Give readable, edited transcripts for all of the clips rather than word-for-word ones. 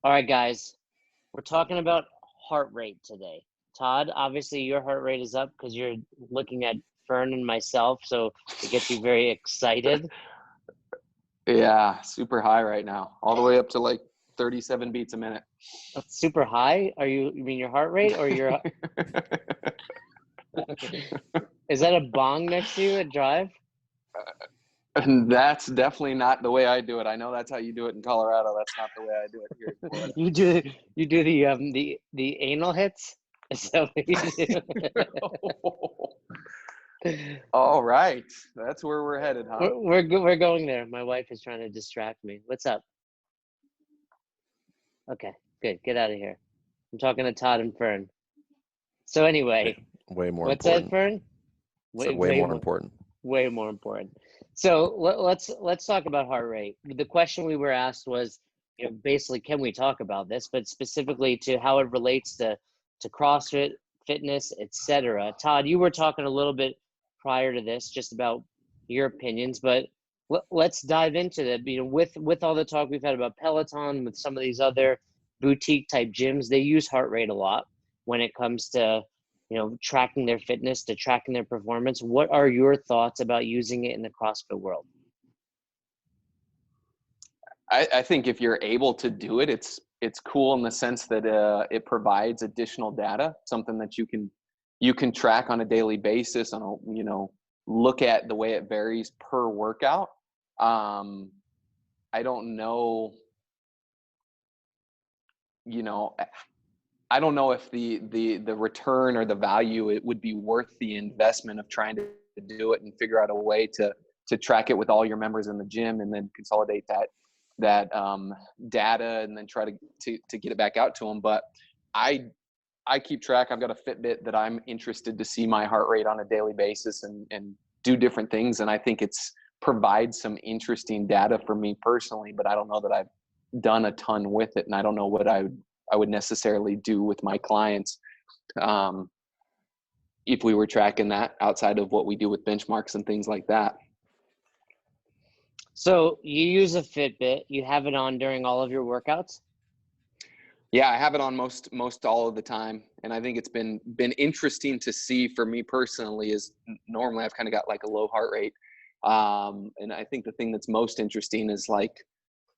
All right, guys, we're talking about heart rate today. Todd, obviously your heart rate is up because you're looking at Fern and myself, so it gets you very excited. Yeah, super high right now, all the way up to like 37 beats a minute. That's super high. You mean your heart rate or your is that a bong next to you at Drive? And that's definitely not the way I do it. I know that's how you do it in Colorado. That's not the way I do it here in Florida. You do the anal hits? Is that what you do? All right, that's where we're headed, huh? We're going there. My wife is trying to distract me. What's up? Okay, good. Get out of here. I'm talking to Todd and Fern. So anyway, Way more what's that, important. Fern? So way more important. Way more important. So let's talk about heart rate. The question we were asked was, basically, can we talk about this, but specifically to how it relates to CrossFit, fitness, etc. Todd, you were talking a little bit prior to this just about your opinions, but let's dive into that. With all the talk we've had about Peloton, with some of these other boutique type gyms, they use heart rate a lot when it comes to tracking their fitness, to tracking their performance. What are your thoughts about using it in the CrossFit world? I think if you're able to do it, it's cool in the sense that it provides additional data, something that you can track on a daily basis, on a look at the way it varies per workout. I don't know, I don't know if the return or the value, it would be worth the investment of trying to do it and figure out a way to track it with all your members in the gym, and then consolidate that data, and then try to get it back out to them. But I keep track. I've got a Fitbit that I'm interested to see my heart rate on a daily basis and do different things. And I think it's provides some interesting data for me personally, but I don't know that I've done a ton with it. And I don't know what I would necessarily do with my clients if we were tracking that outside of what we do with benchmarks and things like that. So you use a Fitbit, you have it on during all of your workouts? Yeah, I have it on most all of the time. And I think it's been interesting to see for me personally. Is normally I've kind of got like a low heart rate. And I think the thing that's most interesting is like,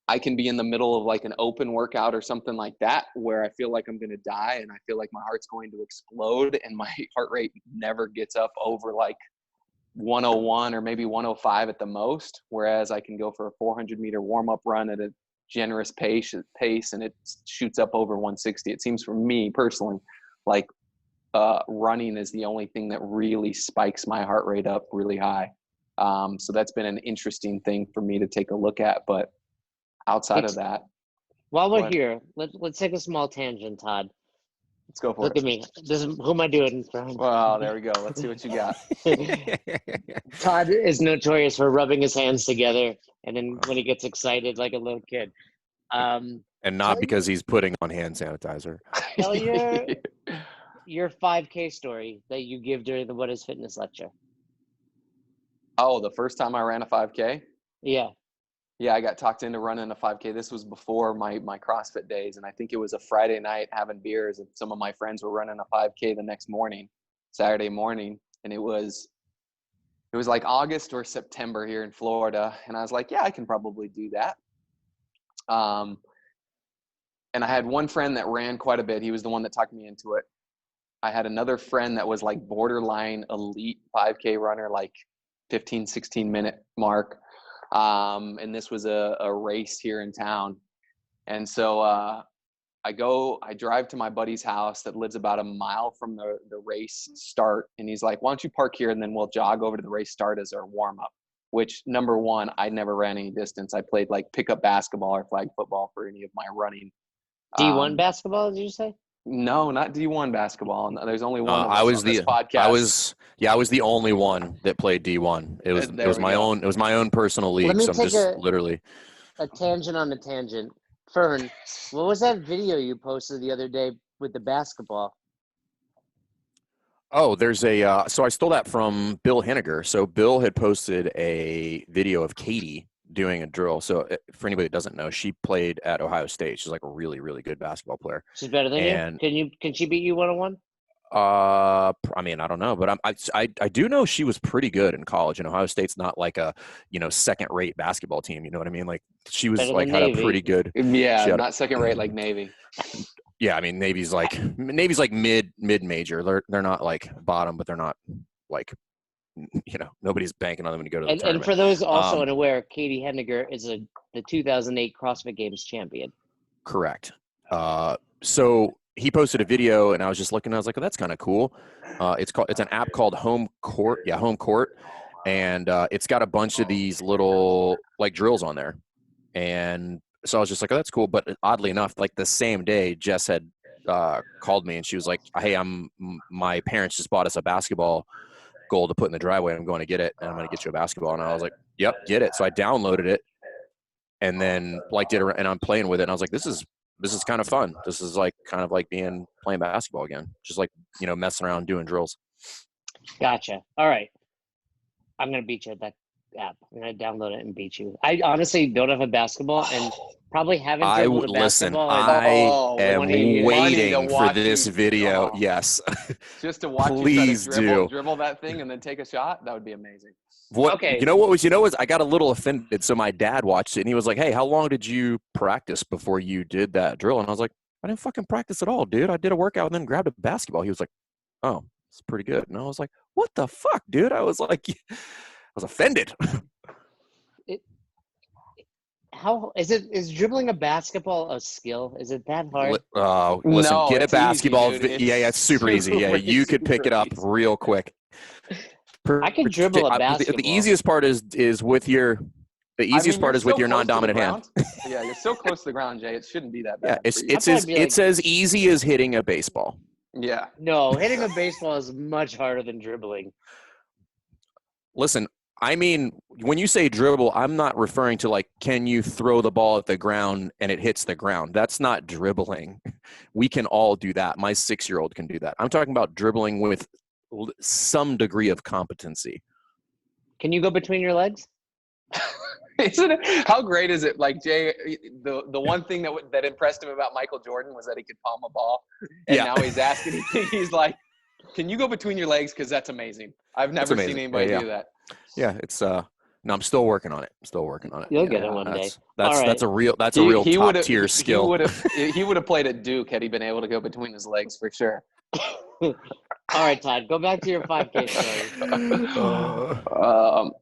I can be in the middle of like an open workout or something like that, where I feel like I'm going to die and I feel like my heart's going to explode, and my heart rate never gets up over like 101 or maybe 105 at the most. Whereas I can go for a 400-meter warm-up run at a generous pace and it shoots up over 160. It seems for me personally like running is the only thing that really spikes my heart rate up really high. So that's been an interesting thing for me to take a look at. But outside of that, while we're here, let's take a small tangent, Todd. Let's go for Look it. at me. Who am I doing in front? Well, there we go. Let's see what you got. Todd is notorious for rubbing his hands together, and then when he gets excited like a little kid. And not because he's putting on hand sanitizer. Tell your 5K story that you give during the What is Fitness lecture. Oh, the first time I ran a 5K? Yeah. Yeah, I got talked into running a 5K. This was before my CrossFit days, and I think it was a Friday night having beers, and some of my friends were running a 5K the next morning, Saturday morning, and it was like August or September here in Florida, and I was like, yeah, I can probably do that. And I had one friend that ran quite a bit. He was the one that talked me into it. I had another friend that was like borderline elite 5K runner, like 15, 16-minute mark. And this was a race here in town. And so I drive to my buddy's house that lives about a mile from the race start. And he's like, why don't you park here and then we'll jog over to the race start as our warm up, which number one, I never ran any distance. I played like pickup basketball or flag football for any of my running. D1 basketball, did you say? No, not D1 basketball. There's only one of us on this podcast. I was the only one that played D1. It was my own personal league. Let me so I'm take just literally a tangent on a tangent. Fern, what was that video you posted the other day with the basketball? Oh, there's so I stole that from Bill Henniger. So Bill had posted a video of Katie doing a drill. So for anybody that doesn't know, she played at Ohio State. She's like a really, really good basketball player. She's better than you? Can she beat you 1-on-1? I mean, I don't know, but I do know she was pretty good in college, and Ohio State's not like a, second-rate basketball team. You know what I mean? Like she was Better like than had Navy. a pretty good. Yeah, not second-rate like Navy. Yeah, I mean Navy's like mid major. They're not like bottom, but they're not like, nobody's banking on them to go to the tournament. And for those also unaware, Katie Henniger is the 2008 CrossFit Games champion. Correct. So he posted a video, and I was just looking. I was like, "Oh, that's kind of cool." It's an app called Home Court. Yeah, Home Court, and it's got a bunch of these little like drills on there. And so I was just like, "Oh, that's cool." But oddly enough, like the same day, Jess had called me, and she was like, "Hey, my parents just bought us a basketball goal to put in the driveway. I'm going to get it, and I'm going to get you a basketball." And I was like, "Yep, get it." So I downloaded it, and then did it, and I'm playing with it. And I was like, "This is kind of fun. This is like kind of like playing basketball again, just like messing around doing drills." Gotcha. All right, I'm gonna beat you at that app. I'm gonna download it and beat you. I honestly don't have a basketball, and probably haven't dribbled a basketball. I am waiting for this video. Yes, just to watch Please you dribble that thing and then take a shot. That would be amazing. Okay. You know what was I got a little offended. So my dad watched it, and he was like, "Hey, how long did you practice before you did that drill?" And I was like, "I didn't fucking practice at all, dude. I did a workout and then grabbed a basketball." He was like, "Oh, it's pretty good." And I was like, "What the fuck, dude?" I was like, I was offended. How is it? Is dribbling a basketball a skill? Is it that hard? Listen, No, get a basketball. Easy, yeah, it's super easy. Yeah, you could pick it up real quick. I can dribble a basketball. The easiest part is with your. The easiest part is with your non-dominant hand. Yeah, you're so close to the ground, Jay. It shouldn't be that bad. Yeah, it's as easy as hitting a baseball. Yeah. No, hitting a baseball is much harder than dribbling. Listen, I mean, when you say dribble, I'm not referring to like, can you throw the ball at the ground and it hits the ground? That's not dribbling. We can all do that. My 6-year-old can do that. I'm talking about dribbling with some degree of competency. Can you go between your legs? Isn't it? How great is it? Like Jay, the one thing that impressed him about Michael Jordan was that he could palm a ball, and now he's asking. He's like, "Can you go between your legs? Because that's amazing. I've never seen anybody do that." Yeah, it's no, I'm still working on it. You'll get it one day. That's a real top tier skill. He would have played at Duke had he been able to go between his legs for sure. All right, Todd, go back to your 5K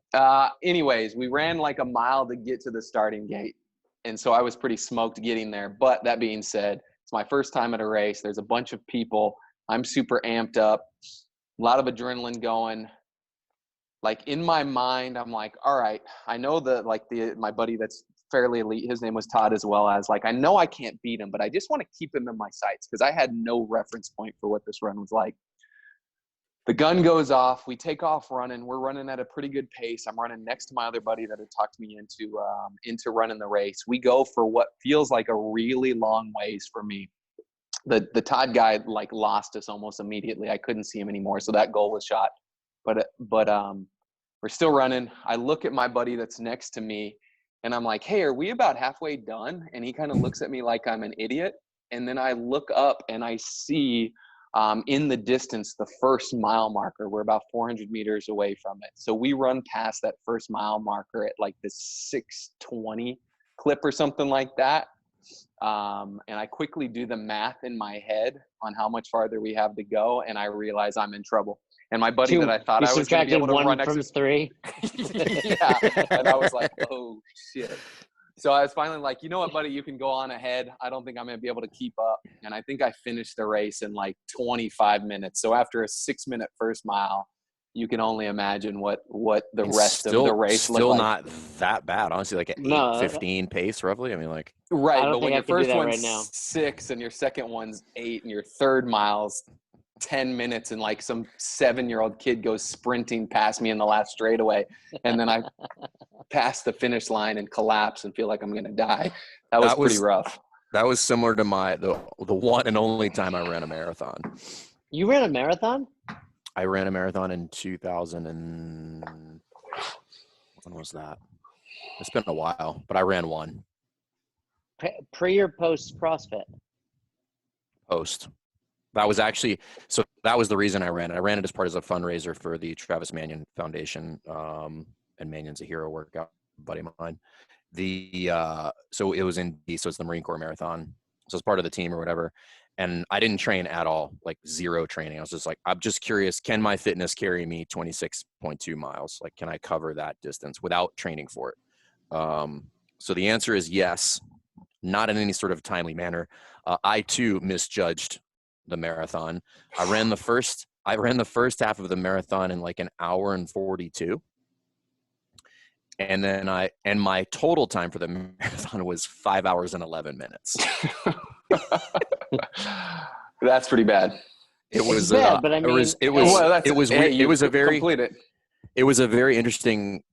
story. Anyways, we ran like a mile to get to the starting gate. And so I was pretty smoked getting there. But that being said, it's my first time at a race. There's a bunch of people. I'm super amped up. A lot of adrenaline going. Like in my mind, I'm like, all right, I know my buddy that's fairly elite, his name was Todd as well, as like, I know I can't beat him, but I just want to keep him in my sights because I had no reference point for what this run was like. The gun goes off. We take off running. We're running at a pretty good pace. I'm running next to my other buddy that had talked me into running the race. We go for what feels like a really long ways for me. The Todd guy like lost us almost immediately. I couldn't see him anymore, so that goal was shot. But we're still running. I look at my buddy that's next to me, and I'm like, "Hey, are we about halfway done?" And he kind of looks at me like I'm an idiot. And then I look up and I see in the distance the first mile marker. We're about 400 meters away from it. So we run past that first mile marker at like the 6:20 clip or something like that. And I quickly do the math in my head on how much farther we have to go, and I realize I'm in trouble. And my buddy that I thought I was going to be able to run from 3. Yeah, and I was like, oh shit. So I was finally like, you know what, buddy, you can go on ahead. I don't think I'm going to be able to keep up. And I think I finished the race in like 25 minutes. So after a 6-minute first mile, you can only imagine what the rest of the race looked like. Still not that bad, honestly, like an 8:15 pace roughly. I mean, like. Right, but when your first one's 6 and your second one's 8 and your third mile's 10 minutes and like some 7-year-old kid goes sprinting past me in the last straightaway, and then I pass the finish line and collapse and feel like I'm gonna die. That was pretty rough. That was similar to the one and only time I ran a marathon. You ran a marathon? I ran a marathon in 2000 and when was that? It's been a while, but I ran one. Pre or post CrossFit? Post. That was actually, so that was the reason I ran it. I ran it as part of a fundraiser for the Travis Manion Foundation, and Manion's a hero workout buddy of mine. So it was so it's the Marine Corps Marathon. So it's part of the team or whatever. And I didn't train at all, like zero training. I was just like, I'm just curious, can my fitness carry me 26.2 miles? Like, can I cover that distance without training for it? So the answer is yes, not in any sort of timely manner. I too misjudged the marathon. I ran the first half of the marathon in like an hour and 42. And then my total time for the marathon was 5 hours and 11 minutes. That's pretty bad. It was bad, but I mean, it was a very interesting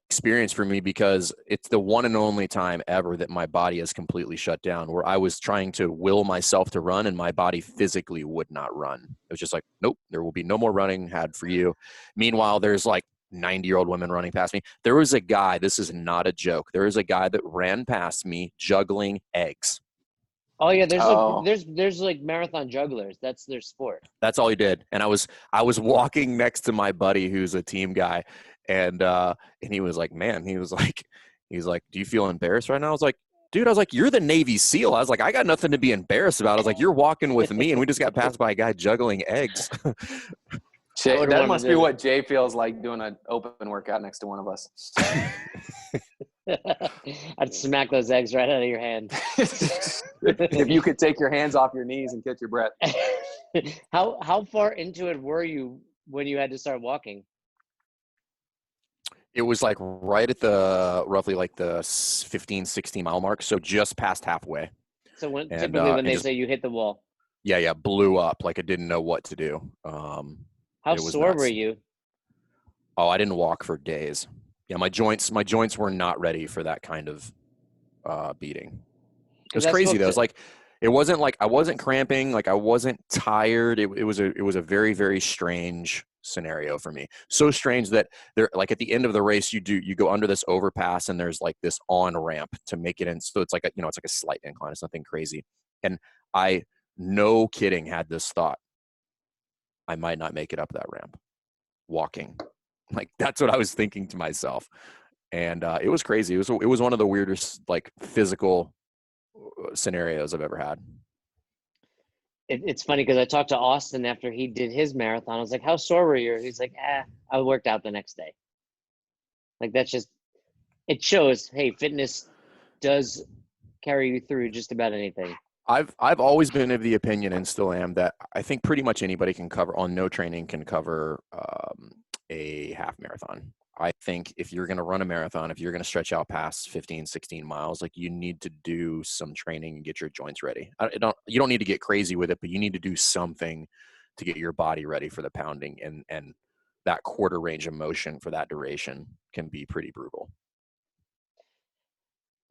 experience for me, because it's the one and only time ever that my body has completely shut down, where I was trying to will myself to run and my body physically would not run. It was just like, nope, there will be no more running had for you. Meanwhile, there's like 90-year-old women running past me. There was a guy, this is not a joke, there was a guy that ran past me juggling eggs. Oh yeah, there's like marathon jugglers. That's their sport. That's all he did. And I was walking next to my buddy who's a team guy, and he was like, man, he's like, do you feel embarrassed right now? I was like, dude, you're the Navy SEAL. I was like, I got nothing to be embarrassed about. I was like, you're walking with me, and we just got passed by a guy juggling eggs. That must be what Jay feels like doing an open workout next to one of us. I'd smack those eggs right out of your hand. If you could take your hands off your knees and catch your breath. How far into it were you when you had to start walking? It was like right at roughly like the 15, 16 mile mark. So just past halfway. So typically when they say you hit the wall. Yeah. Blew up. Like I didn't know what to do. How sore were you? Oh, I didn't walk for days. Yeah. My joints were not ready for that kind of beating. It was crazy though. It was like, it wasn't like I wasn't cramping. Like I wasn't tired. It was a very, very strange scenario for me. So strange that there, like at the end of the race, you go under this overpass and there's like this on ramp to make it in. So it's like it's like a slight incline. It's nothing crazy. And I, no kidding, had this thought, I might not make it up that ramp walking. Like that's what I was thinking to myself. And it was crazy. It was one of the weirdest like physical scenarios I've ever had. It's funny because I talked to Austin after he did his marathon. I was like, how sore were you? He's like, I worked out the next day. Like that's just, it shows, hey, fitness does carry you through just about anything. I've always been of the opinion, and still am, that I think pretty much anybody can cover, on no training, can cover a half marathon. I think if you're going to run a marathon, if you're going to stretch out past 15, 16 miles, like you need to do some training and get your joints ready. You don't need to get crazy with it, but you need to do something to get your body ready for the pounding, and that quarter range of motion for that duration can be pretty brutal.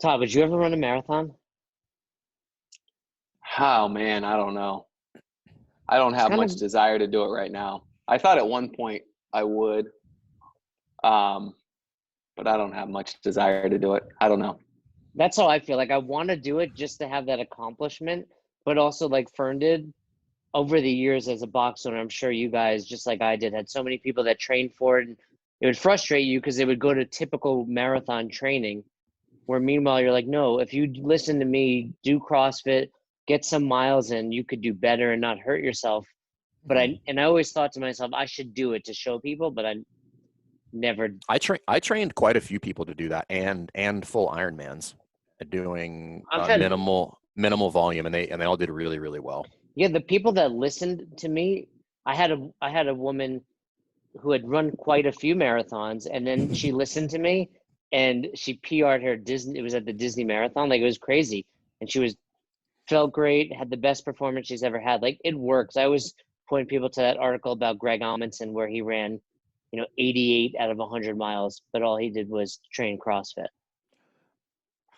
Todd, would you ever run a marathon? Oh man, I don't know. I don't have much desire to do it right now. I thought at one point I would. But I don't have much desire to do it. I don't know. That's how I feel. Like I want to do it just to have that accomplishment, but also like Fern did over the years as a boxer, and I'm sure you guys, just like I did, had so many people that trained for it, and it would frustrate you because they would go to typical marathon training, where meanwhile you're like, no, if you listen to me, do CrossFit, get some miles in, you could do better and not hurt yourself. But I always thought to myself, I should do it to show people, but I never. I trained quite a few people to do that, and full Ironmans, doing minimal volume, and they all did really, really well. Yeah, the people that listened to me, I had a woman who had run quite a few marathons, and then she listened to me and she PR'd her Disney. It was at the Disney Marathon, like it was crazy, and felt great, had the best performance she's ever had. Like it works. I always point people to that article about Greg Amundsen where he ran 88 out of 100 miles, but all he did was train CrossFit.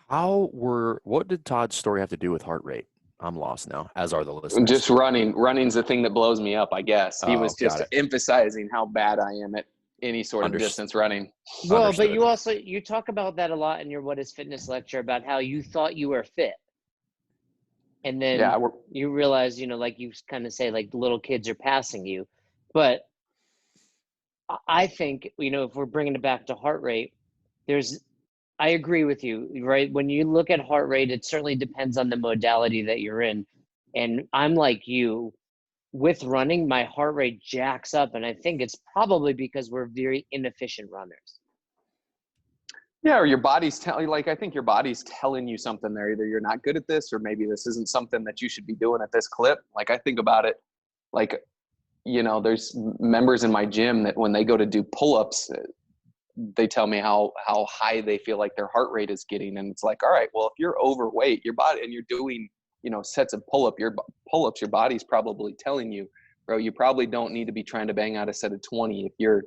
What did Todd's story have to do with heart rate? I'm lost now, as are the listeners. Just running. Running's the thing that blows me up, I guess. He was just emphasizing how bad I am at any sort of Unders- distance running. Well, but Understood. you talk about that a lot in your What is Fitness lecture about how you thought you were fit. And then Yeah, you realize, like you kind of say, like little kids are passing you. But I think, if we're bringing it back to heart rate, I agree with you, right? When you look at heart rate, it certainly depends on the modality that you're in. And I'm like you, with running, my heart rate jacks up. And I think it's probably because we're very inefficient runners. Yeah, or your body's telling, like, I think your body's telling you something there. Either you're not good at this, or maybe this isn't something that you should be doing at this clip. Like, I think about it, like, there's members in my gym that when they go to do pull-ups, they tell me how high they feel like their heart rate is getting. And it's like, all right, well, if you're overweight, your body, and you're doing, sets of pull-ups, your body's probably telling you, bro, you probably don't need to be trying to bang out a set of 20 if you're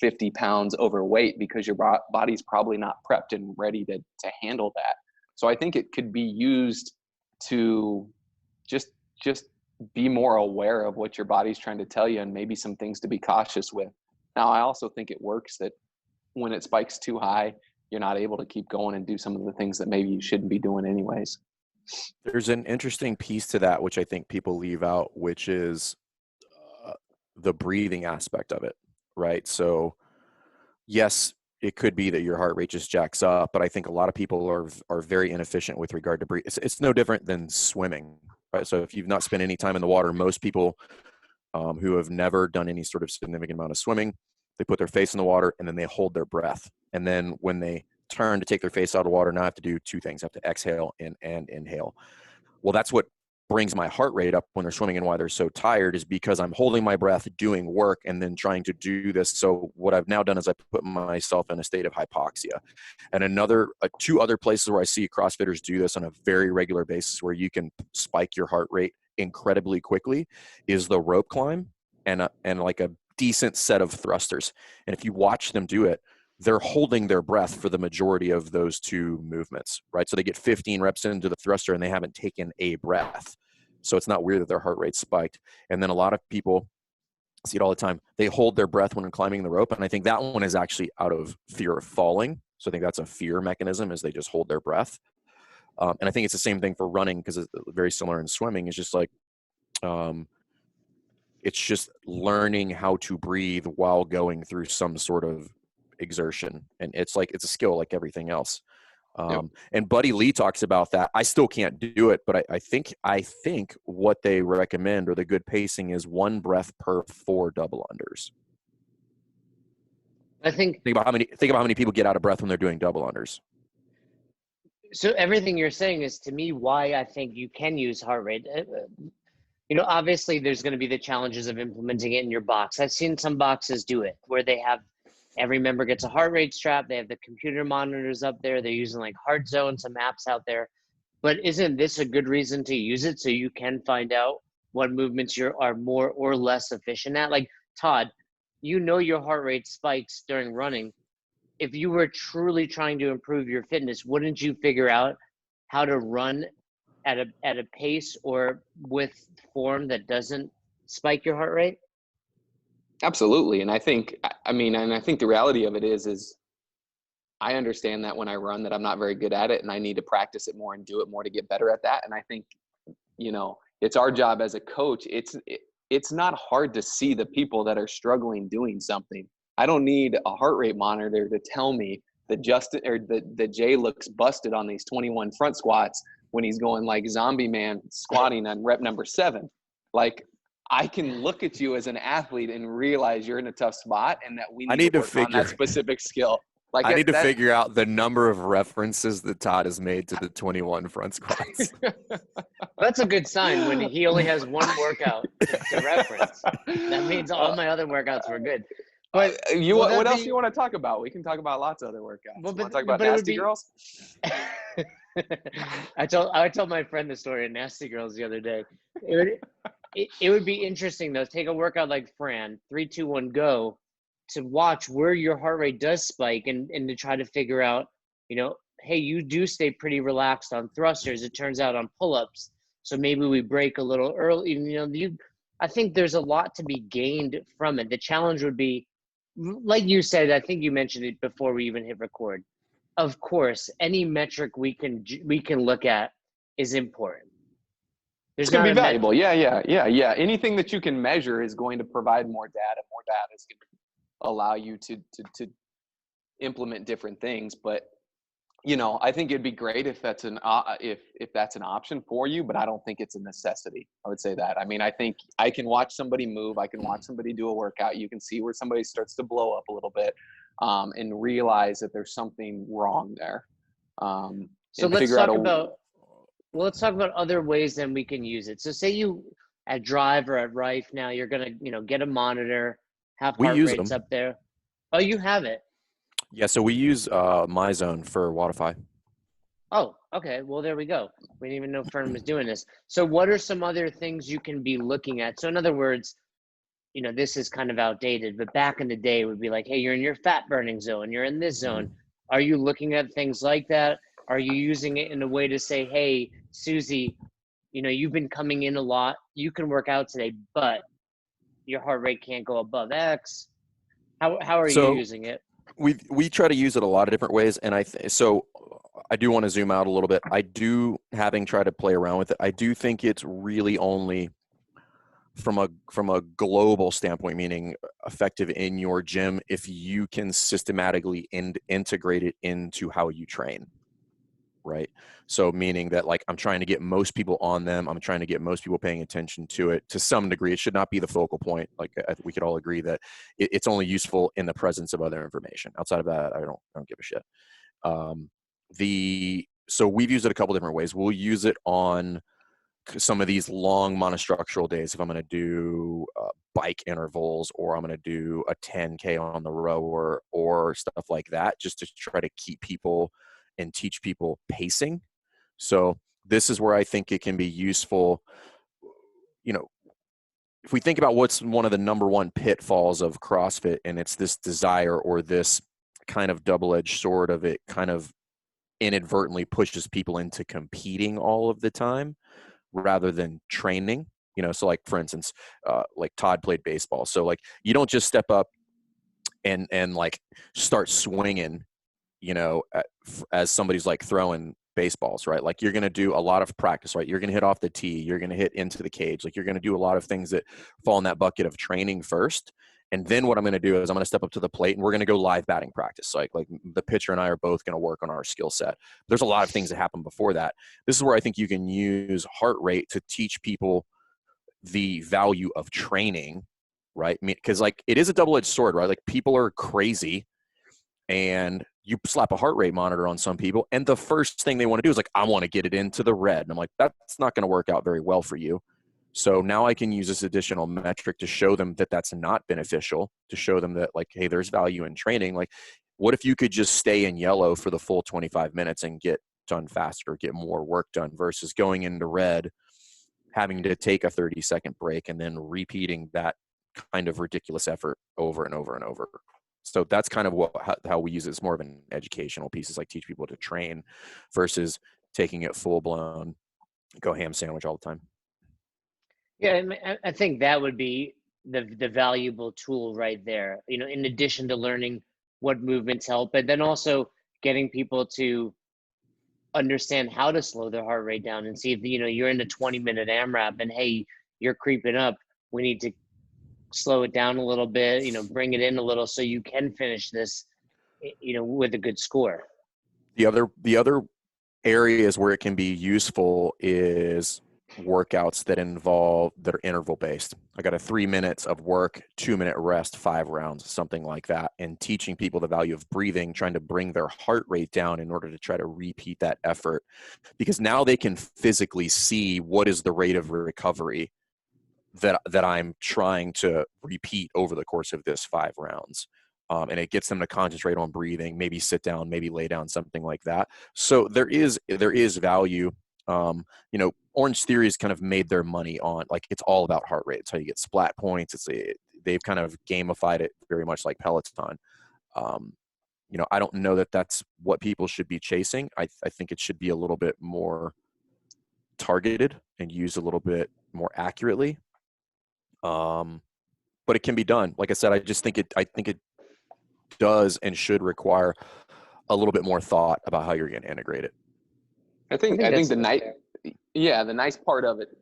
50 pounds overweight, because your body's probably not prepped and ready to handle that. So I think it could be used to just be more aware of what your body's trying to tell you, and maybe some things to be cautious with. Now, I also think it works that when it spikes too high, you're not able to keep going and do some of the things that maybe you shouldn't be doing anyways. There's an interesting piece to that, which I think people leave out, which is the breathing aspect of it, right? So yes, it could be that your heart rate just jacks up, but I think a lot of people are very inefficient with regard to breathing. It's no different than swimming, right? So if you've not spent any time in the water, most people who have never done any sort of significant amount of swimming, they put their face in the water and then they hold their breath. And then when they turn to take their face out of the water, now I have to do two things. I have to exhale and inhale. Well, that's what brings my heart rate up when they're swimming, and why they're so tired is because I'm holding my breath, doing work, and then trying to do this. So what I've now done is I put myself in a state of hypoxia. And two other places where I see CrossFitters do this on a very regular basis, where you can spike your heart rate incredibly quickly, is the rope climb and like a decent set of thrusters. And if you watch them do it, they're holding their breath for the majority of those two movements, right? So they get 15 reps into the thruster and they haven't taken a breath. So it's not weird that their heart rate spiked. And then a lot of people, see it all the time, they hold their breath when climbing the rope. And I think that one is actually out of fear of falling. So I think that's a fear mechanism, is they just hold their breath. And I think it's the same thing for running, because it's very similar in swimming. It's just like, it's just learning how to breathe while going through some sort of exertion. And it's a skill like everything else. Yep. And Buddy Lee talks about that. I still can't do it, but I think what they recommend, or the good pacing, is 1 breath per 4 double unders. Think about how many people get out of breath when they're doing double unders. So everything you're saying is, to me, why I think you can use heart rate. Obviously there's going to be the challenges of implementing it in your box. I've seen some boxes do it where they have every member gets a heart rate strap. They have the computer monitors up there. They're using like Heart Zone, some apps out there. But isn't this a good reason to use it, so you can find out what movements you are more or less efficient at? Like, Todd, your heart rate spikes during running. If you were truly trying to improve your fitness, wouldn't you figure out how to run at a pace or with form that doesn't spike your heart rate? Absolutely. And I think the reality of it is I understand that when I run that I'm not very good at it, and I need to practice it more and do it more to get better at that. And I think, it's our job as a coach. It's not hard to see the people that are struggling doing something. I don't need a heart rate monitor to tell me that that Jay looks busted on these 21 front squats when he's going like zombie man squatting on rep number 7. Like, I can look at you as an athlete and realize you're in a tough spot, and that we need to work on that specific skill. Like, I need to figure out the number of references that Todd has made to the 21 front squats. That's a good sign when he only has one workout to reference. That means all my other workouts were good. But what else do you want to talk about? We can talk about lots of other workouts. Want to talk about Nasty Girls? I told my friend the story of Nasty Girls the other day. It would be interesting, though. Take a workout like Fran, 3, 2, 1, go, to watch where your heart rate does spike, and to try to figure out, hey, you do stay pretty relaxed on thrusters. It turns out on pull-ups. So maybe we break a little early. I think there's a lot to be gained from it. The challenge would be, like you said, I think you mentioned it before we even hit record. Of course, any metric we can look at is important. It's There's going not to a be valuable. Yeah. Anything that you can measure is going to provide more data. More data is going to allow you to implement different things. But I think it'd be great if that's an if that's an option for you, but I don't think it's a necessity. I would say that. I mean, I think I can watch somebody move. I can watch somebody do a workout. You can see where somebody starts to blow up a little bit, and realize that there's something wrong there. So And figure out let's talk about other ways then we can use it. So say you at Drive or at Rife now, you're gonna get a monitor, have We heart use rates them. up there. Oh, you have it. Yeah, so we use MyZone for Watify. Oh, okay. Well, there we go. We didn't even know Fern was doing this. So what are some other things you can be looking at? So in other words, this is kind of outdated, but back in the day it would be like, hey, you're in your fat burning zone, you're in this zone. Are you looking at things like that? Are you using it in a way to say, hey, Susie, you've been coming in a lot, you can work out today, but your heart rate can't go above X? How are you So using it? we try to use it a lot of different ways, and so I do want to zoom out a little bit. Having tried to play around with it, I do think it's really only from a global standpoint, meaning effective in your gym if you can systematically integrate it into how you train, right? So meaning that, like, I'm trying to get most people on them, I'm trying to get most people paying attention to it to some degree. It should not be the focal point. Like, we could all agree that it's only useful in the presence of other information. Outside of that, I don't give a shit. So we've used it a couple different ways. We'll use it on some of these long monostructural days if I'm going to do bike intervals, or I'm going to do a 10K on the rower or stuff like that, just to try to keep people and teach people pacing. So this is where I think it can be useful. If we think about what's one of the number one pitfalls of CrossFit, and it's this desire, or this kind of double-edged sword of it kind of inadvertently pushes people into competing all of the time rather than training. So like, for instance, like Todd played baseball. So like, you don't just step up and like start swinging, as somebody's like throwing baseballs, right? Like, you're going to do a lot of practice, right? You're going to hit off the tee. You're going to hit into the cage. Like, you're going to do a lot of things that fall in that bucket of training first. And then what I'm going to do is I'm going to step up to the plate and we're going to go live batting practice. So like the pitcher and I are both going to work on our skill set. There's a lot of things that happen before that. This is where I think you can use heart rate to teach people the value of training, right? Because like, it is a double-edged sword, right? Like, people are crazy, and you slap a heart rate monitor on some people, and the first thing they want to do is like, I want to get it into the red. And I'm like, that's not going to work out very well for you. So now I can use this additional metric to show them that that's not beneficial, to show them that, like, hey, there's value in training. Like, what if you could just stay in yellow for the full 25 minutes and get done faster, get more work done, versus going into red, having to take a 30-second break and then repeating that kind of ridiculous effort over and over and over. So that's kind of how we use it. It's more of an educational piece. It's like, teach people to train versus taking it full blown, go ham sandwich all the time. Yeah, I think that would be the valuable tool right there. In addition to learning what movements help, but then also getting people to understand how to slow their heart rate down, and see if you're in a 20-minute AMRAP and, hey, you're creeping up. We need to slow it down a little bit, bring it in a little so you can finish this, with a good score. The other areas where it can be useful is workouts that are interval based. I got a 3 minutes of work, 2-minute rest, 5 rounds, something like that, and teaching people the value of breathing, trying to bring their heart rate down in order to try to repeat that effort, because now they can physically see what is the rate of recovery that I'm trying to repeat over the course of this 5 rounds. And it gets them to concentrate on breathing, maybe sit down, maybe lay down, something like that. So there is value. Orange Theory has kind of made their money on, like, it's all about heart rate. It's how you get splat points. They've kind of gamified it very much like Peloton. I don't know that that's what people should be chasing. I think it should be a little bit more targeted and used a little bit more accurately. But it can be done. Like I said, I think it does and should require a little bit more thought about how you're going to integrate it. I think the nice part of it,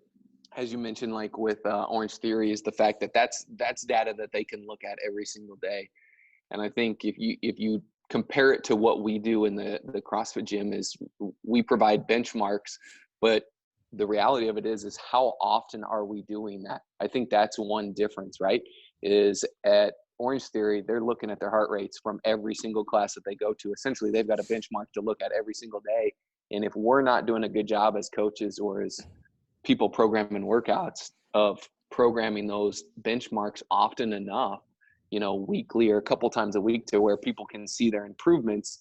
as you mentioned, like with Orange Theory, is the fact that that's data that they can look at every single day. And I think if you compare it to what we do in the CrossFit gym, is we provide benchmarks, but the reality of it is how often are we doing that? I think that's one difference, right? Is at Orange Theory, they're looking at their heart rates from every single class that they go to. Essentially, they've got a benchmark to look at every single day. And if we're not doing a good job as coaches or as people programming workouts of programming those benchmarks often enough, weekly or a couple times a week, to where people can see their improvements,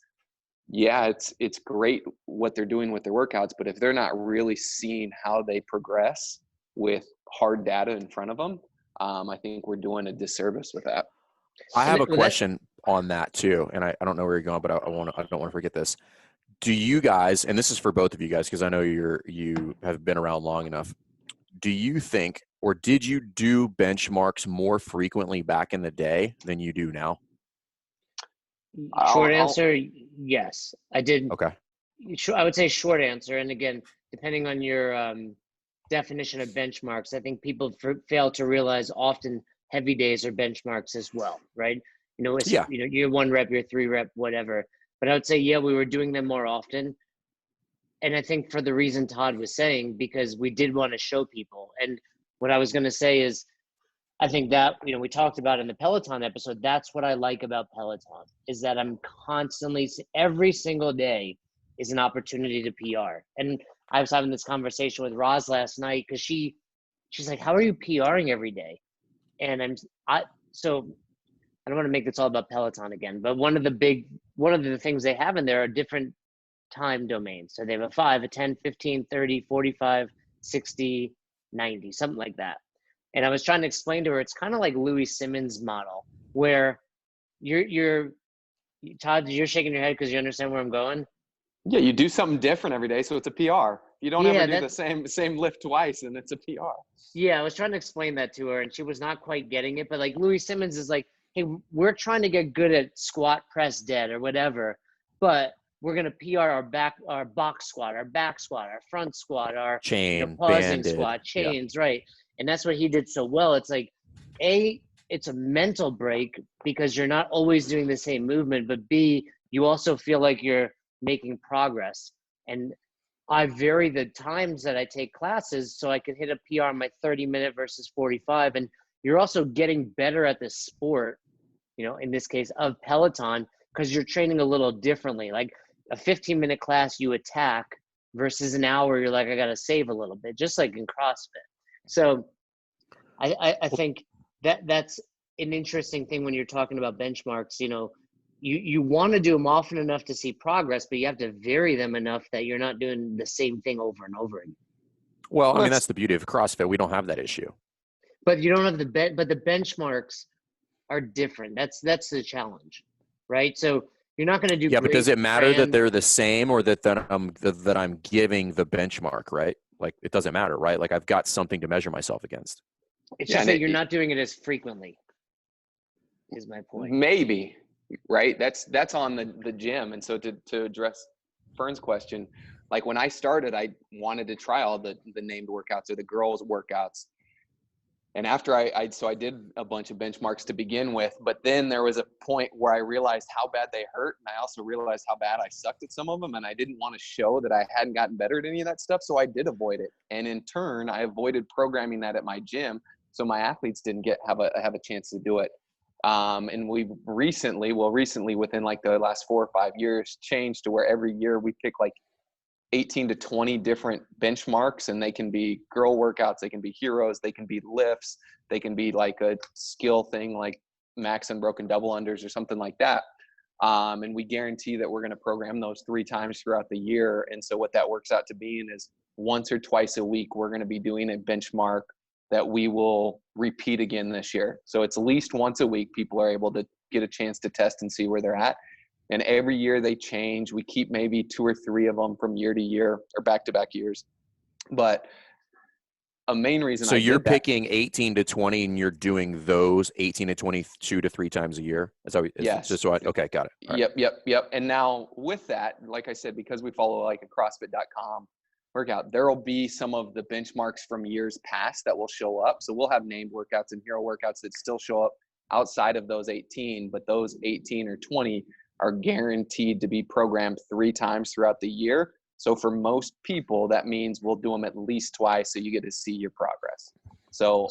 it's great what they're doing with their workouts. But if they're not really seeing how they progress with hard data in front of them, I think we're doing a disservice with that. I have a question on that too, and I don't know where you're going, but I don't want to forget this. Do you guys, and this is for both of you guys, because I know you have been around long enough, do you think, or did you do benchmarks more frequently back in the day than you do now? Short answer, yes, I did. Okay. I would say short answer. And again, depending on your definition of benchmarks, I think people fail to realize often heavy days are benchmarks as well, right? You're 1 rep, you're 3 rep, whatever. But I would say, we were doing them more often. And I think for the reason Todd was saying, because we did want to show people. And what I was going to say is, I think that, we talked about in the Peloton episode, that's what I like about Peloton, is that I'm constantly, every single day is an opportunity to PR. And I was having this conversation with Roz last night, because she's like, how are you PRing every day? And so I don't want to make this all about Peloton again, but one of the things they have in there are different time domains. So they have a 5, a 10, 15, 30, 45, 60, 90, something like that. And I was trying to explain to her, it's kind of like Louis Simmons' model, where Todd, you're shaking your head because you understand where I'm going. Yeah, you do something different every day, so it's a PR. You don't ever do the same lift twice, and it's a PR. Yeah, I was trying to explain that to her, and she was not quite getting it. But like Louis Simmons is like, hey, we're trying to get good at squat, press, dead, or whatever, but we're gonna PR our box squat, our back squat, our front squat, our chain, pausing banded squat, chains, right? And that's what he did so well. It's like, A, it's a mental break because you're not always doing the same movement, but B, you also feel like you're making progress. And I vary the times that I take classes so I can hit a PR in my 30-minute versus 45. And you're also getting better at the sport, in this case of Peloton, because you're training a little differently. Like a 15-minute class, you attack, versus an hour, you're like, I got to save a little bit, just like in CrossFit. So I think that's an interesting thing when you're talking about benchmarks. You want to do them often enough to see progress, but you have to vary them enough that you're not doing the same thing over and over again. Well, I mean, that's the beauty of CrossFit. We don't have that issue. But you don't have but the benchmarks are different. That's the challenge, right? So you're not going to do. Yeah, but does it matter that they're the same, or that I'm giving the benchmark, right? Like, it doesn't matter, right? Like, I've got something to measure myself against. It's just that you're not doing it as frequently, is my point. Maybe, right? That's on the gym. And so to address Fern's question, like when I started, I wanted to try all the named workouts or the girls' workouts. And after I did a bunch of benchmarks to begin with, but then there was a point where I realized how bad they hurt. And I also realized how bad I sucked at some of them. And I didn't want to show that I hadn't gotten better at any of that stuff. So I did avoid it. And in turn, I avoided programming that at my gym, so my athletes didn't have a chance to do it. And we've recently within like the last 4 or 5 years, changed to where every year we pick like 18 to 20 different benchmarks, and they can be girl workouts, they can be heroes, they can be lifts, they can be like a skill thing like max and broken double unders or something like that. And we guarantee that we're going to program those 3 times throughout the year. And so what that works out to being is once or twice a week, we're going to be doing a benchmark that we will repeat again this year. So it's at least once a week, people are able to get a chance to test and see where they're at. And every year they change. We keep maybe 2 or 3 of them from year to year or back-to-back years. But a main reason. So I you're did that. picking 18 to 20 and you're doing those 18 to 22 to 3 times a year. Is that Yes. just so okay, got it. All right. Yep. And now with that, like I said, because we follow like a CrossFit.com workout, there will be some of the benchmarks from years past that will show up. So we'll have named workouts and hero workouts that still show up outside of those 18, but those 18 or 20 are guaranteed to be programmed 3 times throughout the year. So for most people, that means we'll do them at least twice so you get to see your progress. So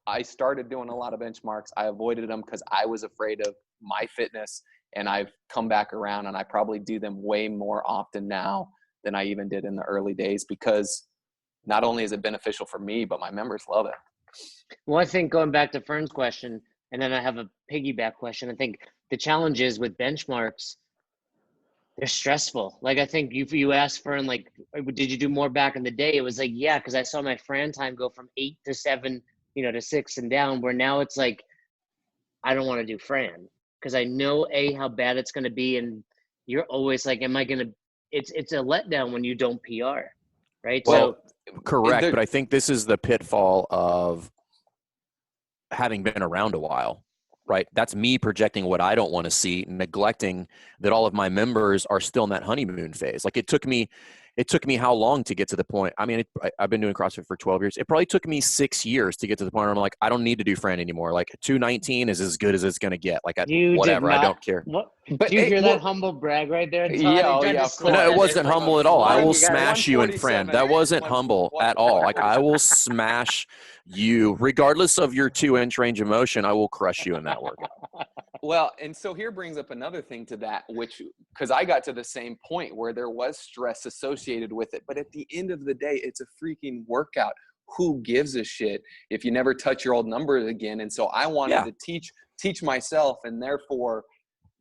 I started doing a lot of benchmarks. I avoided them because I was afraid of my fitness, and I've come back around, and I probably do them way more often now than I even did in the early days, because not only is it beneficial for me, but my members love it. Well, I think going back to Fern's question, and then I have a piggyback question. I think the challenge is with benchmarks, they're stressful. Like, I think you asked Fern, like, did you do more back in the day? It was like, yeah, because I saw my Fran time go from 8 to 7, to 6 and down, where now it's like, I don't want to do Fran because I know how bad it's going to be. And you're always like, am I going to, it's a letdown when you don't PR, right? Well, correct. But I think this is the pitfall of having been around a while, right? That's me projecting what I don't want to see, neglecting that all of my members are still in that honeymoon phase. Like it took me how long to get to the point? I mean, I've been doing CrossFit for 12 years. It probably took me 6 years to get to the point where I'm like, I don't need to do Fran anymore. Like 219 is as good as it's going to get. Like whatever, I don't care. What? But do you hear that humble brag right there, Todd? Yeah. No, it wasn't humble at all. I will smash you in Fran. That wasn't humble at all. Like I will smash you, regardless of your 2-inch range of motion. I will crush you in that workout. Well, and so here brings up another thing to that, because I got to the same point where there was stress associated with it. But at the end of the day, it's a freaking workout. Who gives a shit if you never touch your old numbers again? And so I wanted to teach myself, and therefore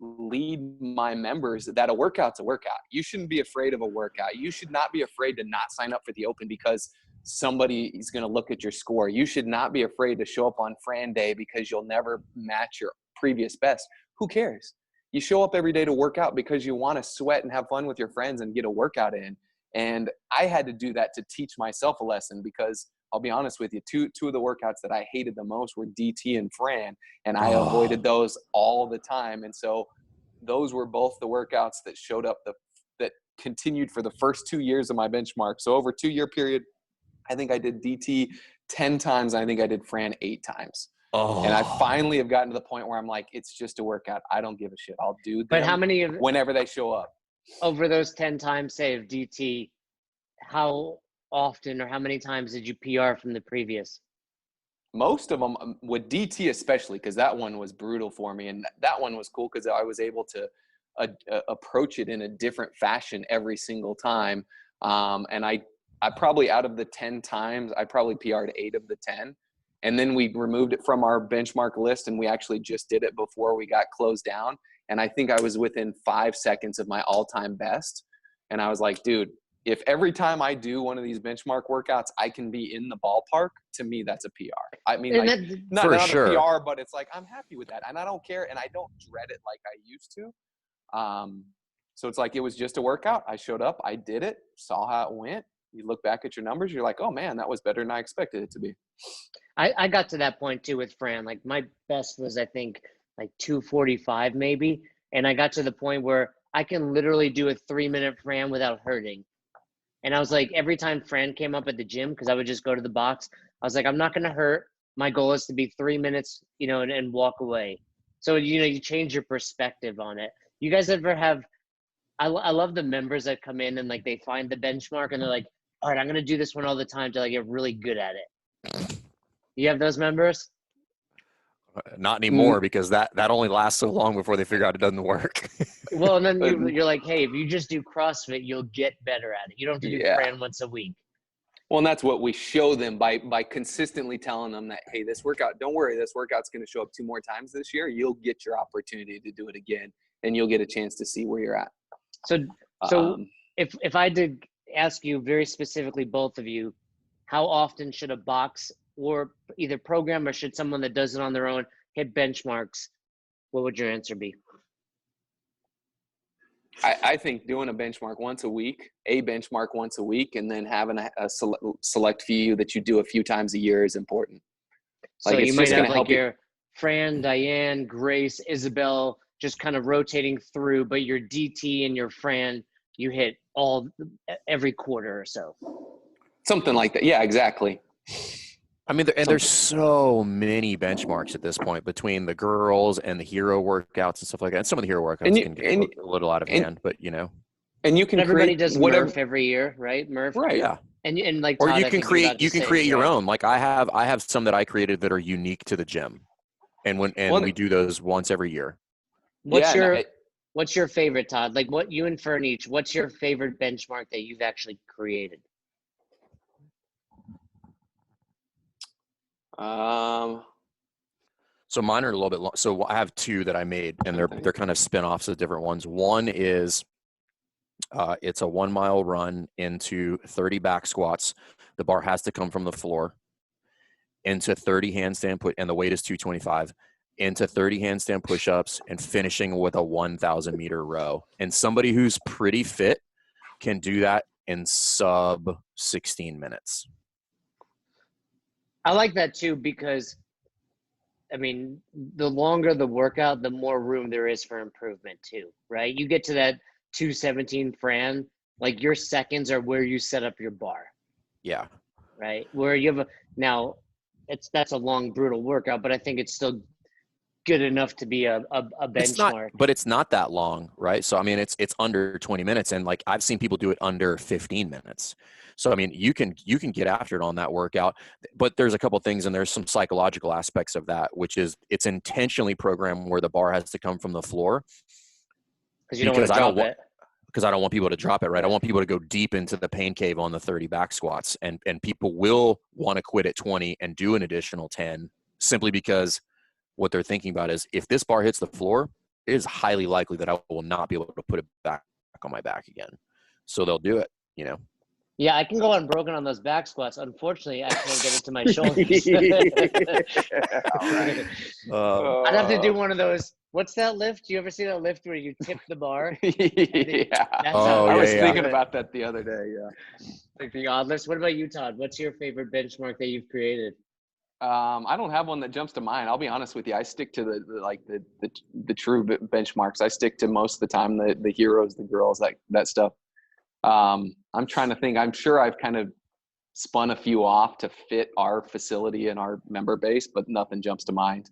lead my members that a workout's a workout. You shouldn't be afraid of a workout. You should not be afraid to not sign up for the open because somebody is going to look at your score. You should not be afraid to show up on Fran Day because you'll never match your previous best. Who cares? You show up every day to work out because you want to sweat and have fun with your friends and get a workout in. And I had to do that to teach myself a lesson, because I'll be honest with you, two of the workouts that I hated the most were DT and Fran, and I avoided those all the time. And so those were both the workouts that showed up that continued for the first 2 years of my benchmark. So over a 2-year period, I think I did DT 10 times. I think I did Fran 8 times. And I finally have gotten to the point where I'm like, it's just a workout. I don't give a shit. I'll do them. But how many of whenever they show up? Over those 10 times, say, of DT, how often or how many times did you PR from the previous? Most of them, with DT especially, because that one was brutal for me. And that one was cool because I was able to approach it in a different fashion every single time. And I probably, out of the 10 times, I probably PR'd 8 of the 10. And then we removed it from our benchmark list, and we actually just did it before we got closed down. And I think I was within 5 seconds of my all-time best. And I was like, dude, if every time I do one of these benchmark workouts, I can be in the ballpark, to me, that's a PR. I mean, like, not a PR, but it's like, I'm happy with that. And I don't care. And I don't dread it like I used to. So it's like, it was just a workout. I showed up, I did it, saw how it went. You look back at your numbers, you're like, oh man, that was better than I expected it to be. I got to that point too with Fran. Like my best was, I think, like 245 maybe. And I got to the point where I can literally do a 3-minute Fran without hurting. And I was like, every time Fran came up at the gym, because I would just go to the box, I was like, I'm not going to hurt. My goal is to be 3 minutes, and walk away. So, you change your perspective on it. You guys ever have, I love the members that come in and like they find the benchmark and they're like, all right, I'm going to do this one all the time till I get really good at it. You have those members? Not anymore, because that only lasts so long before they figure out it doesn't work. Well, and then you're like, hey, if you just do CrossFit, you'll get better at it. You don't have to do Fran once a week. Well, and that's what we show them by consistently telling them that, hey, this workout, don't worry, this workout's going to show up 2 more times this year. You'll get your opportunity to do it again, and you'll get a chance to see where you're at. So if I did ask you very specifically, both of you, how often should a box or either program, or should someone that does it on their own hit benchmarks? What would your answer be? I think doing a benchmark once a week, and then having a select few that you do a few times a year is important. So you might have like your Fran, Diane, Grace, Isabel, just kind of rotating through, but your DT and your Fran, you hit every quarter or so. Something like that. Yeah, exactly. I mean, there's so many benchmarks at this point between the girls and the hero workouts and stuff like that. And some of the hero workouts can get a little out of hand, but you know. And you can everybody does Murph every year, right? Murph, right? Yeah. And like, or Todd, you can create your own. Like I have some that I created that are unique to the gym, and we do those once every year. What's your favorite, Todd? Like what you and Fern each? What's your favorite benchmark that you've actually created? So mine are a little bit long. So I have two that I made, and they're kind of spin-offs of different ones. One is it's a 1 mile run into 30 back squats. The bar has to come from the floor into 30 handstand and the weight is 225 into 30 handstand push-ups and finishing with a 1,000 meter row. And somebody who's pretty fit can do that in sub 16 minutes. I like that too, because I mean, the longer the workout, the more room there is for improvement too, right? You get to that 217 Fran, like your seconds are where you set up your bar. Yeah. Right. Where you have that's a long, brutal workout, but I think it's still good enough to be a benchmark. But it's not that long, right? So I mean, it's under 20 minutes, and like I've seen people do it under 15 minutes. So I mean, you can get after it on that workout, but there's a couple of things, and there's some psychological aspects of that, which is it's intentionally programmed where the bar has to come from the floor. Because I don't want people to drop it, right? I want people to go deep into the pain cave on the 30 back squats, and people will want to quit at 20 and do an additional 10 simply because what they're thinking about is if this bar hits the floor, it is highly likely that I will not be able to put it back on my back again. So they'll do it, you know? Yeah, I can go unbroken on those back squats. Unfortunately, I can't get it to my shoulders. I'd have to do one of those. What's that lift? Do you ever see that lift where you tip the bar? I was thinking about that the other day. Yeah. Like the odd lifts. What about you, Todd? What's your favorite benchmark that you've created? I don't have one that jumps to mind. I'll be honest with you. I stick to the true benchmarks. I stick to most of the time the heroes, the girls, that stuff. I'm trying to think. I'm sure I've kind of spun a few off to fit our facility and our member base, but nothing jumps to mind.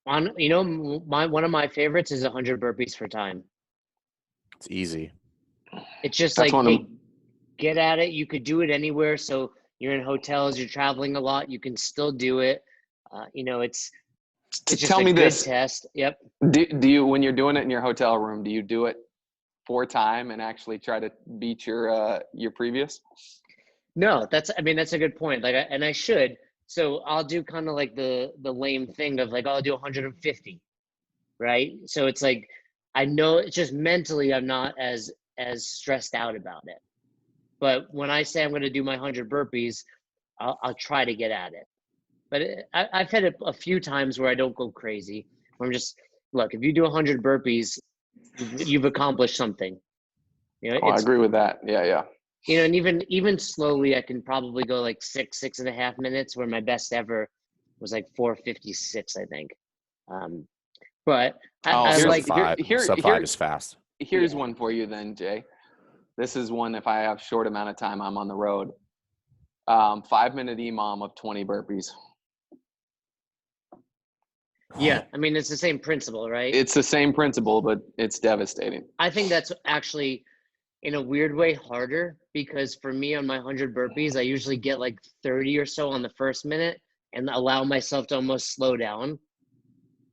One of my favorites is 100 burpees for time. It's easy. It's just get at it. You could do it anywhere. So you're in hotels, you're traveling a lot, you can still do it. It's just tell me this test. Yep. Do you, when you're doing it in your hotel room, do you do it for time and actually try to beat your previous? No, that's a good point. And I should. So I'll do kind of like the lame thing of like, I'll do 150, right? So it's like, I know it's just mentally, I'm not as stressed out about it. But when I say I'm going to do my 100 burpees, I'll try to get at it. But I've had it a few times where I don't go crazy. Where I'm just, look, if you do 100 burpees, you've accomplished something. I agree with that. Yeah. And even slowly, I can probably go like 6.5 minutes, where my best ever was like 4:56, I think. But I like sub 5 is fast. Here's one for you then, Jay. This is one, if I have short amount of time, I'm on the road. 5-minute EMOM of 20 burpees. Yeah, I mean, it's the same principle, right? It's the same principle, but it's devastating. I think that's actually, in a weird way, harder, because for me on my 100 burpees, I usually get like 30 or so on the first minute and allow myself to almost slow down.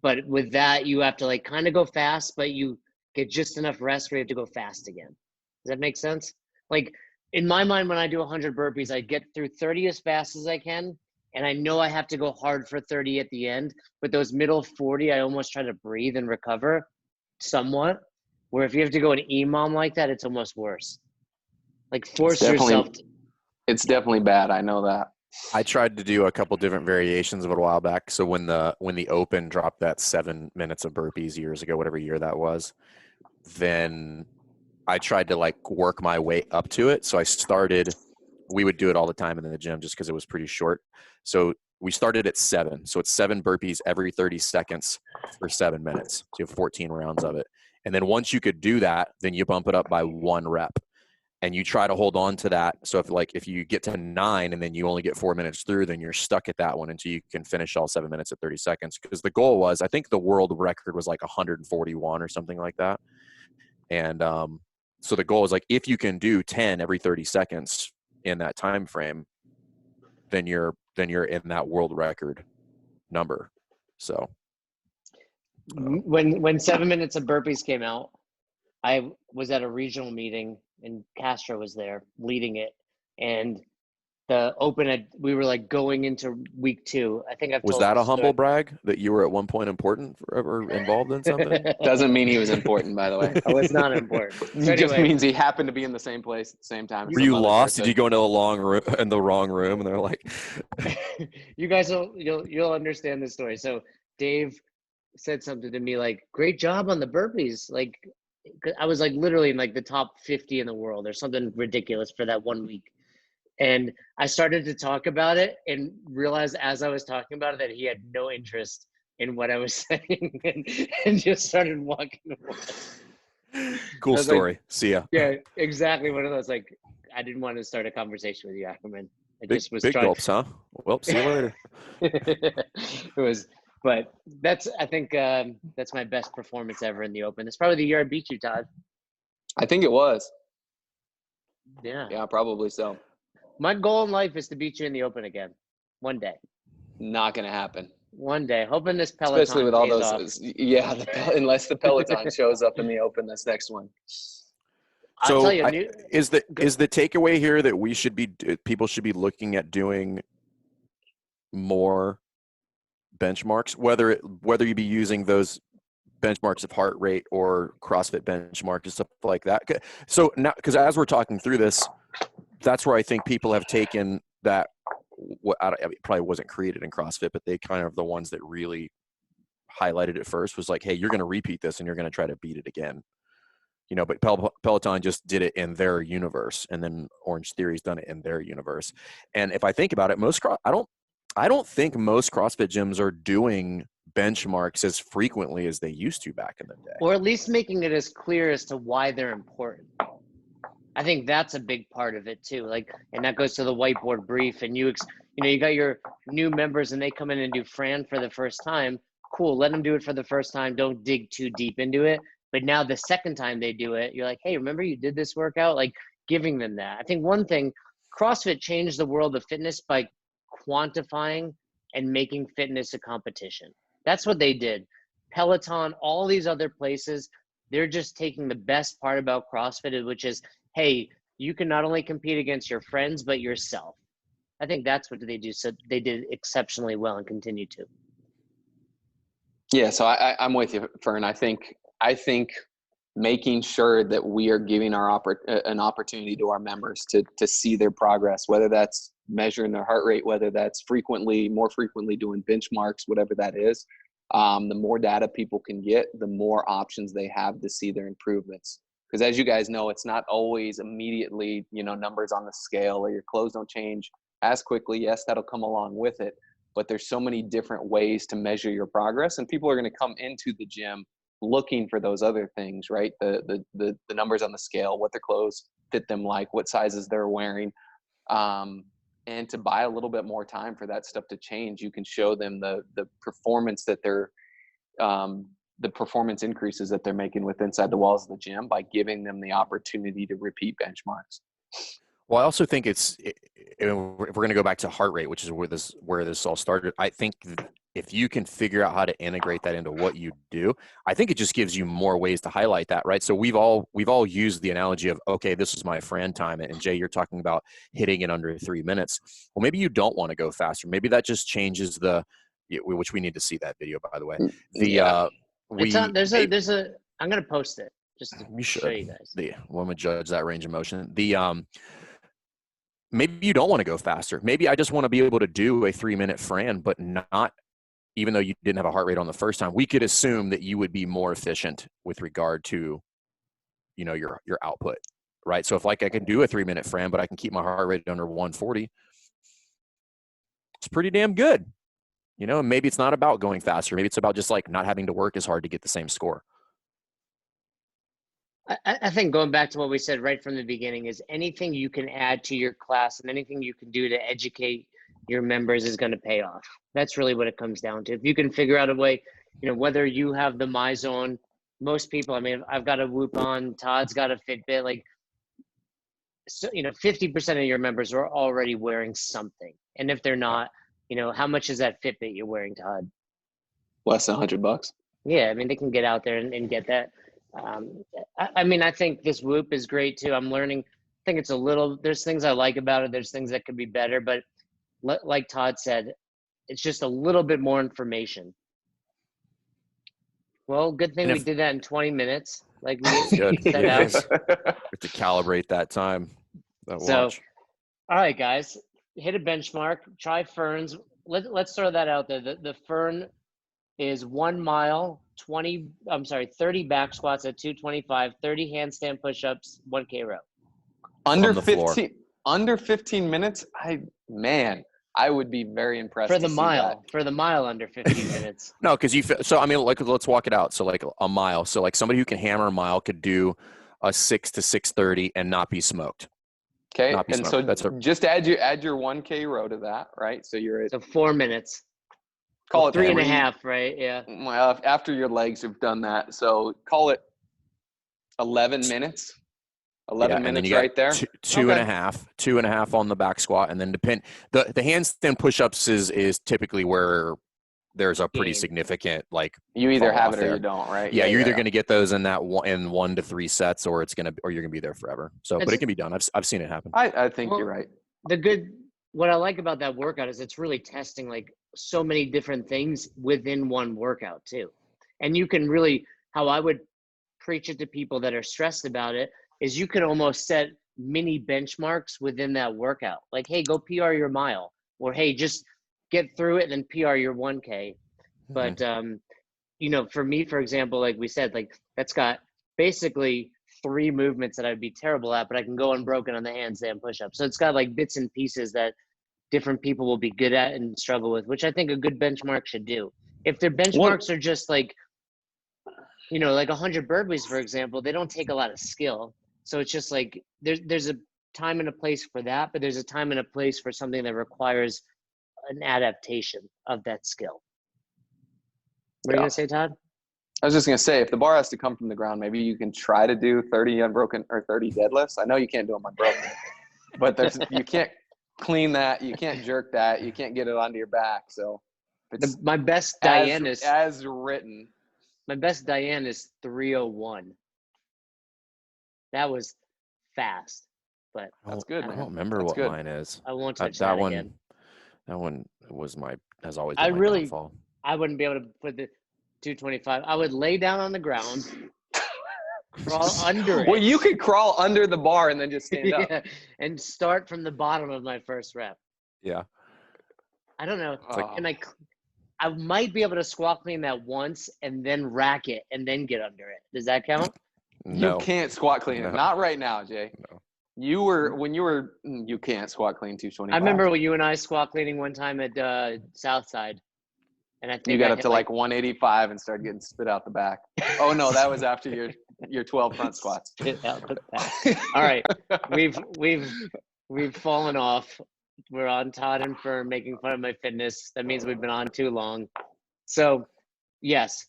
But with that, you have to like kind of go fast, but you get just enough rest where you have to go fast again. Does that make sense? Like in my mind, when I do 100 burpees, I get through 30 as fast as I can. And I know I have to go hard for 30 at the end. But those middle 40, I almost try to breathe and recover somewhat. Where if you have to go an EMOM like that, it's almost worse. Like force yourself. It's definitely bad. I know that. I tried to do a couple different variations of it a while back. So when the Open dropped that 7 minutes of burpees years ago, whatever year that was, then I tried to like work my way up to it. So we would do it all the time in the gym just because it was pretty short. So we started at 7. So it's 7 burpees every 30 seconds for 7 minutes. So you have 14 rounds of it. And then once you could do that, then you bump it up by 1 rep. And you try to hold on to that. So if you get to 9 and then you only get 4 minutes through, then you're stuck at that one until you can finish all 7 minutes at 30 seconds. Because the goal was, I think the world record was like 141 or something like that. And so the goal is like, if you can do 10 every 30 seconds in that time frame, then you're in that world record number. So when 7 minutes of burpees came out, I was at a regional meeting and Castro was there leading it, and we were like going into week 2. I think was that a humble brag that you were at one point important or involved in something? Doesn't mean he was important, by the way. I was not important. It just means he happened to be in the same place at the same time. Were you lost? Did you go into the wrong room? And they're like, you guys you'll understand this story. So Dave said something to me like, "Great job on the burpees." Like, I was like literally in like the top 50 in the world or something ridiculous for that 1 week. And I started to talk about it and realized as I was talking about it that he had no interest in what I was saying and just started walking away. Cool story. Like, see ya. Yeah, exactly. One of those, like, I didn't want to start a conversation with you, Ackerman. I Big, just was big trying. gulps, huh? Well, see you later. It was, but I think that's my best performance ever in the Open. It's probably the year I beat you, Todd. I think it was. Yeah. Yeah, probably so. My goal in life is to beat you in the Open again. One day. Not going to happen. One day. Hoping this Peloton especially with all pays those. off. Yeah, unless the Peloton shows up in the Open this next one. I'll tell you, is the takeaway here that people should be looking at doing more benchmarks, whether you be using those benchmarks of heart rate or CrossFit benchmarks and stuff like that. So now, because as we're talking through this, that's where I think people have taken that. It probably wasn't created in CrossFit, but they kind of the ones that really highlighted it first was like, hey, you're going to repeat this and you're going to try to beat it again. You know, but Peloton just did it in their universe, and then Orange Theory's done it in their universe. And if I think about it, I don't think most CrossFit gyms are doing benchmarks as frequently as they used to back in the day. Or at least making it as clear as to why they're important. I think that's a big part of it too. Like, and that goes to the whiteboard brief, and you got your new members and they come in and do Fran for the first time. Cool. Let them do it for the first time. Don't dig too deep into it. But now the second time they do it, you're like, hey, remember you did this workout? Like, giving them that. I think one thing, CrossFit changed the world of fitness by quantifying and making fitness a competition. That's what they did. Peloton, all these other places, they're just taking the best part about CrossFit, which is, hey, you can not only compete against your friends, but yourself. I think that's what they do. So they did exceptionally well and continue to. Yeah, so I'm with you, Fern. I think making sure that we are giving an opportunity to our members to see their progress, whether that's measuring their heart rate, whether that's more frequently doing benchmarks, whatever that is. The more data people can get, the more options they have to see their improvements. Because as you guys know, it's not always immediately, numbers on the scale or your clothes don't change as quickly. Yes, that'll come along with it. But there's so many different ways to measure your progress, and people are going to come into the gym looking for those other things, right? The numbers on the scale, what their clothes fit them like, what sizes they're wearing. And to buy a little bit more time for that stuff to change, you can show them the performance that the performance increases that they're making with inside the walls of the gym by giving them the opportunity to repeat benchmarks. Well, I also think if we're going to go back to heart rate, which is where this all started, I think if you can figure out how to integrate that into what you do, I think it just gives you more ways to highlight that, right? So we've all used the analogy of, okay, this is my Fran time, and Jay, you're talking about hitting it under 3 minutes. Well, maybe you don't want to go faster. Maybe that just changes which we need to see that video, by the way. I'm going to post it just to show you guys. When we judge that range of motion, maybe you don't want to go faster. Maybe I just want to be able to do a 3-minute Fran, but not, even though you didn't have a heart rate on the first time, we could assume that you would be more efficient with regard to your output, right? So if like I can do a 3-minute Fran, but I can keep my heart rate under 140, it's pretty damn good. And maybe it's not about going faster. Maybe it's about just like not having to work as hard to get the same score. I think going back to what we said right from the beginning is anything you can add to your class and anything you can do to educate your members is going to pay off. That's really what it comes down to. If you can figure out a way, whether you have the MyZone, most people, I mean, I've got a Whoop on, Todd's got a Fitbit, like, so, 50% of your members are already wearing something. And if they're not, how much is that Fitbit you're wearing, Todd? Less than $100. Yeah, I mean, they can get out there and get that. I think this Whoop is great too. I'm learning. I think it's there's things I like about it. There's things that could be better, but like Todd said, it's just a little bit more information. Well, good thing we did that in 20 minutes. Like we set out. To calibrate that time. All right, guys, hit a benchmark. Try Fern's. Let's throw that out there. The Fern is 1 mile, 30 back squats at 225, 30 handstand push-ups, 1K row. Under 15 minutes, I would be very impressed for the mile under 15 minutes. No, because let's walk it out. So like a mile. So like somebody who can hammer a mile could do a 6 to 6:30 and not be smoked. Okay, and so just add your 1K row to that, right? So you're at 4 minutes. Call it 3.5, right? Yeah. Well, after your legs have done that, so call it 11 minutes. 11 minutes right there. Two and a half on the back squat, and then the handstand push-ups is typically where there's a pretty significant you either have it or you don't, right? Yeah, you're either going to get those in 1 to 3 sets, or you're going to be there forever. So, but it can be done. I've seen it happen. I think you're right. What I like about that workout is it's really testing so many different things within one workout too. And you can really, how I would preach it to people that are stressed about it is you can almost set mini benchmarks within that workout. Like, hey, go PR your mile, or hey, just get through it and then PR your 1K. But, for me, for example, like we said, that's got basically 3 movements that I'd be terrible at, but I can go unbroken on the handstand push-up. So it's got bits and pieces that different people will be good at and struggle with, which I think a good benchmark should do. If their benchmarks are just 100 burpees, for example, they don't take a lot of skill. So it's just there's a time and a place for that, but there's a time and a place for something that requires an adaptation of that skill. What are you going to say, Todd? I was just going to say, if the bar has to come from the ground, maybe you can try to do 30 unbroken or 30 deadlifts. I know you can't do them unbroken, but you can't clean that. You can't jerk that. You can't get it onto your back. So my best Diane is as written. My best Diane is 301. That was fast, but that's good. I don't remember what mine is. I won't touch that one again. That one has always been my downfall. I wouldn't be able to put the 225. I would lay down on the ground, crawl under it. Well, you could crawl under the bar and then just stand up. And start from the bottom of my first rep. Yeah. I don't know. I might be able to squat clean that once and then rack it and then get under it. Does that count? No. You can't squat clean it. Not right now, Jay. No. You can't squat clean 225. I remember when you and I squat cleaning one time at Southside. And I think you got up to 185 and started getting spit out the back. Oh no, that was after your 12 front squats. Spit out the back. All right. We've fallen off. We're on Todd and Fern making fun of my fitness. That means we've been on too long. So, yes,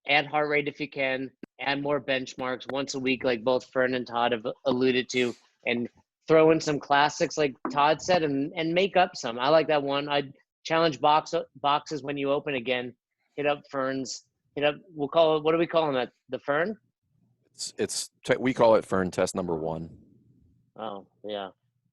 add heart rate if you can. Add more benchmarks once a week, like both Fern and Todd have alluded to, and throw in some classics, like Todd said, and make up some. I like that one. I'd challenge boxes when you open again. Hit up Fern's. We'll call it. What do we call them? The Fern? We call it Fern test number 1. Oh yeah.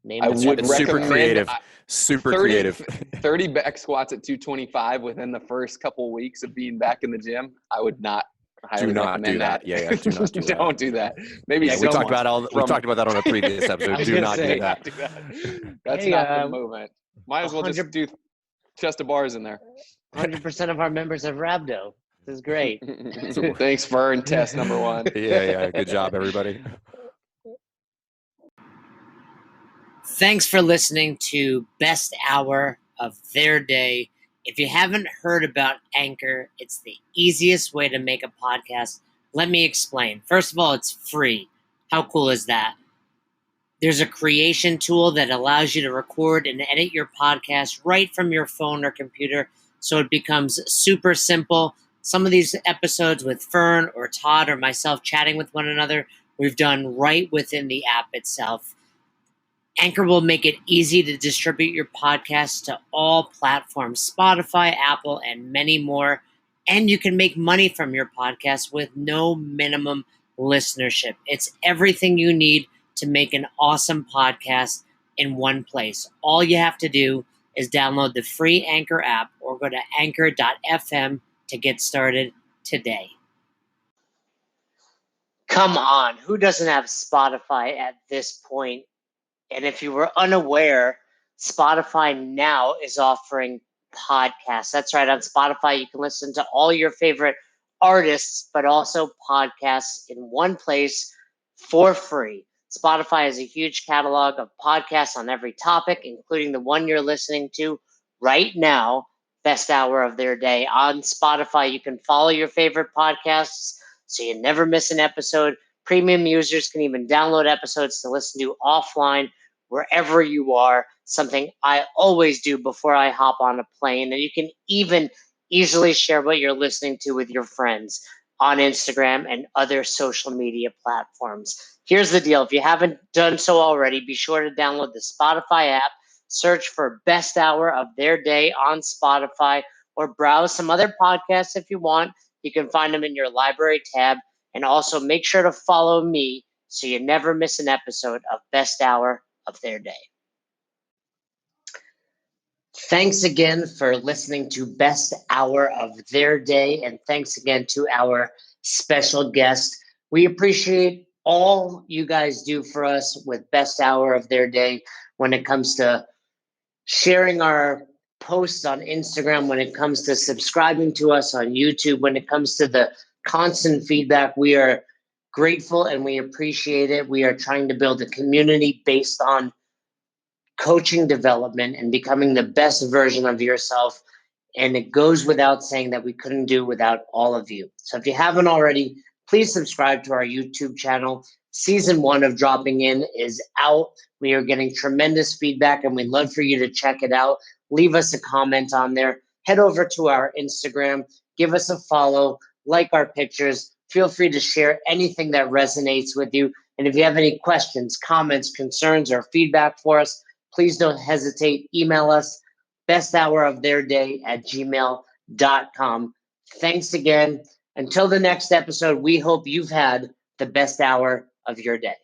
It's super creative. Super creative. 30 back squats at 225 within the first couple weeks of being back in the gym. I would not highly recommend that. Yeah, do not do that. Don't do that. Maybe we talked about that on a previous episode. Do not do that. That's not the movement. Might as well just do chest of bars in there. 100% of our members have rhabdo. This is great. Thanks, Fern. Test number 1. Yeah. Good job, everybody. Thanks for listening to Best Hour of Their Day. If you haven't heard about Anchor, it's the easiest way to make a podcast. Let me explain. First of all, it's free. How cool is that? There's a creation tool that allows you to record and edit your podcast right from your phone or computer, so it becomes super simple. Some of these episodes with Fern or Todd or myself chatting with one another, we've done right within the app itself. Anchor will make it easy to distribute your podcast to all platforms, Spotify, Apple, and many more. And you can make money from your podcast with no minimum listenership. It's everything you need to make an awesome podcast in one place. All you have to do is download the free Anchor app or go to anchor.fm to get started today. Come on, who doesn't have Spotify at this point? And if you were unaware, Spotify now is offering podcasts. That's right. On Spotify, you can listen to all your favorite artists, but also podcasts in one place for free. Spotify has a huge catalog of podcasts on every topic, including the one you're listening to right now, Best Hour of Their Day. On Spotify, you can follow your favorite podcasts so you never miss an episode. Premium users can even download episodes to listen to offline wherever you are, something I always do before I hop on a plane. And you can even easily share what you're listening to with your friends on Instagram and other social media platforms. Here's the deal. If you haven't done so already, be sure to download the Spotify app, search for Best Hour of Their Day on Spotify, or browse some other podcasts if you want. You can find them in your library tab. And also make sure to follow me so you never miss an episode of Best Hour of Their Day. Thanks again for listening to Best Hour of Their Day, and thanks again to our special guest. We appreciate all you guys do for us with Best Hour of Their Day when it comes to sharing our posts on Instagram, when it comes to subscribing to us on YouTube, when it comes to the constant feedback. We are grateful and we appreciate it. We are trying to build a community based on coaching development and becoming the best version of yourself. And it goes without saying that we couldn't do without all of you. So if you haven't already, please subscribe to our YouTube channel. Season 1 of Dropping In is out. We are getting tremendous feedback and we'd love for you to check it out. Leave us a comment on there. Head over to our Instagram. Give us a follow. Like our pictures. Feel free to share anything that resonates with you. And if you have any questions, comments, concerns, or feedback for us, please don't hesitate. Email us, besthouroftheirday@gmail.com. Thanks again. Until the next episode, we hope you've had the best hour of your day.